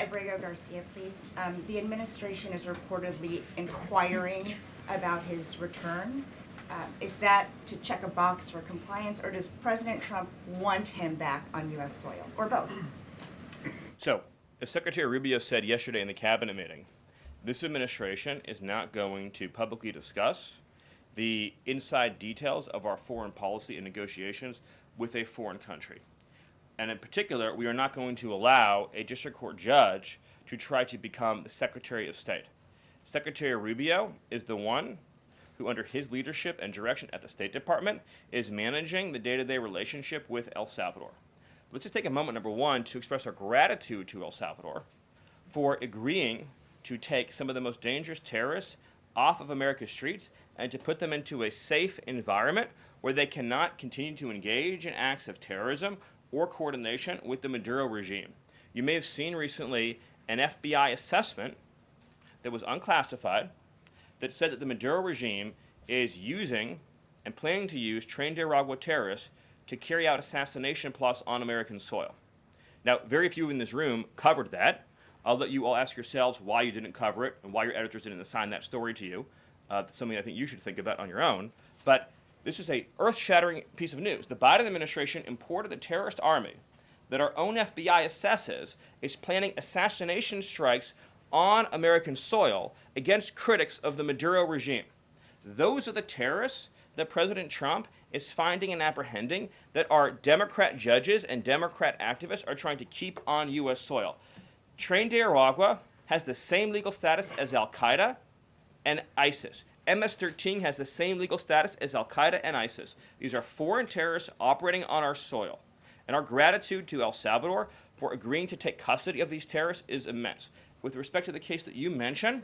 Abrego Garcia, please. The administration is reportedly inquiring about his return. Is that to check a box for compliance, or does President Trump want him back on U.S. soil, or both? So, as Secretary Rubio said yesterday in the cabinet meeting, this administration is not going to publicly discuss the inside details of our foreign policy and negotiations with a foreign country. And in particular, we are not going to allow a district court judge to try to become the Secretary of State. Secretary Rubio is the one who, under his leadership and direction at the State Department, is managing the day-to-day relationship with El Salvador. Let's just take a moment, number one, to express our gratitude to El Salvador for agreeing to take some of the most dangerous terrorists off of America's streets and to put them into a safe environment where they cannot continue to engage in acts of terrorism or coordination with the Maduro regime. You may have seen recently an FBI assessment that was unclassified that said that the Maduro regime is using and planning to use trained Aragua terrorists to carry out assassination plots on American soil. Now, very few in this room covered that. I'll let you all ask yourselves why you didn't cover it and why your editors didn't assign that story to you. Something I think you should think about on your own. But this is a earth-shattering piece of news. The Biden administration imported the terrorist army that our own FBI assesses is planning assassination strikes on American soil against critics of the Maduro regime. Those are the terrorists that President Trump is finding and apprehending that our Democrat judges and Democrat activists are trying to keep on U.S. soil. Tren de Aragua has the same legal status as Al-Qaeda and ISIS. MS-13 has the same legal status as Al-Qaeda and ISIS. These are foreign terrorists operating on our soil. And our gratitude to El Salvador for agreeing to take custody of these terrorists is immense. With respect to the case that you mentioned,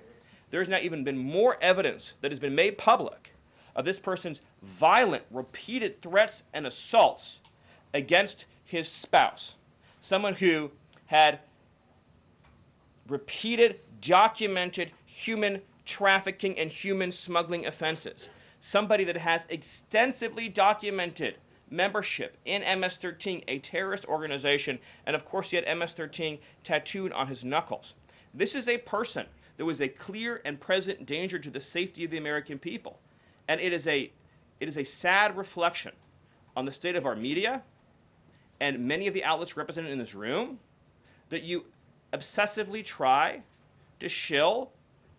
there's now even been more evidence that has been made public of this person's violent, repeated threats and assaults against his spouse, someone who had repeated, documented human trafficking and human smuggling offenses, somebody that has extensively documented membership in MS-13, a terrorist organization, and of course he had MS-13 tattooed on his knuckles. This is a person that was a clear and present danger to the safety of the American people. And it is a sad reflection on the state of our media and many of the outlets represented in this room that you obsessively try to shill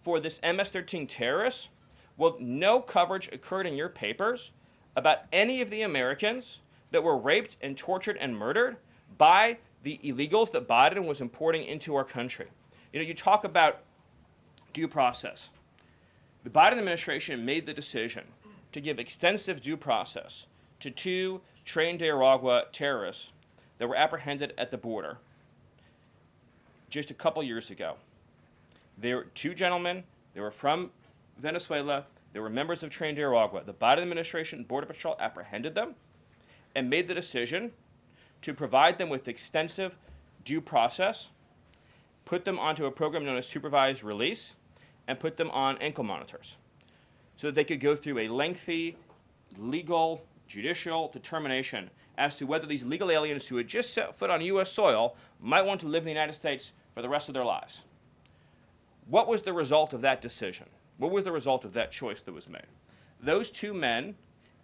for this MS-13 terrorist. Well, no coverage occurred in your papers about any of the Americans that were raped and tortured and murdered by the illegals that Biden was importing into our country. You know, you talk about due process. The Biden administration made the decision to give extensive due process to two Tren de Aragua terrorists that were apprehended at the border just a couple years ago. They were two gentlemen. They were from Venezuela. They were members of Tren de Aragua. The Biden administration Border Patrol apprehended them and made the decision to provide them with extensive due process, put them onto a program known as supervised release, and put them on ankle monitors so that they could go through a lengthy legal, judicial determination as to whether these legal aliens who had just set foot on U.S. soil might want to live in the United States for the rest of their lives. What was the result of that decision? What was the result of that choice that was made? Those two men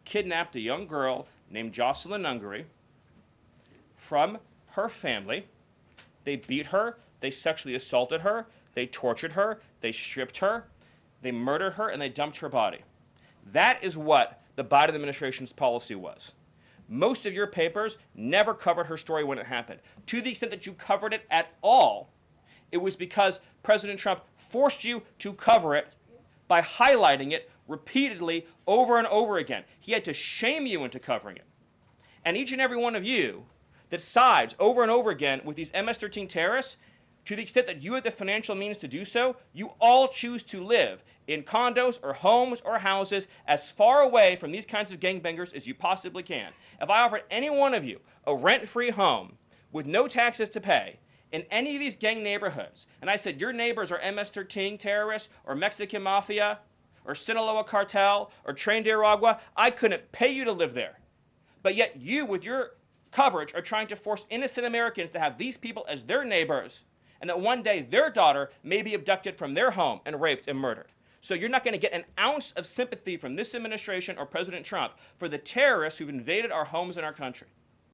kidnapped a young girl named Jocelyn Ungary from her family. They beat her. They sexually assaulted her. They tortured her. They stripped her. They murdered her, and they dumped her body. That is what the Biden administration's policy was. Most of your papers never covered her story when it happened. To the extent that you covered it at all, it was because President Trump forced you to cover it by highlighting it repeatedly over and over again. He had to shame you into covering it. And each and every one of you that sides over and over again with these MS-13 terrorists, to the extent that you have the financial means to do so, you all choose to live in condos or homes or houses as far away from these kinds of gangbangers as you possibly can. If I offered any one of you a rent-free home with no taxes to pay in any of these gang neighborhoods, and I said your neighbors are MS-13 terrorists or Mexican mafia or Sinaloa cartel or Tren de Aragua, I couldn't pay you to live there. But yet you, with your coverage, are trying to force innocent Americans to have these people as their neighbors and that one day their daughter may be abducted from their home and raped and murdered. So you're not going to get an ounce of sympathy from this administration or President Trump for the terrorists who've invaded our homes and our country.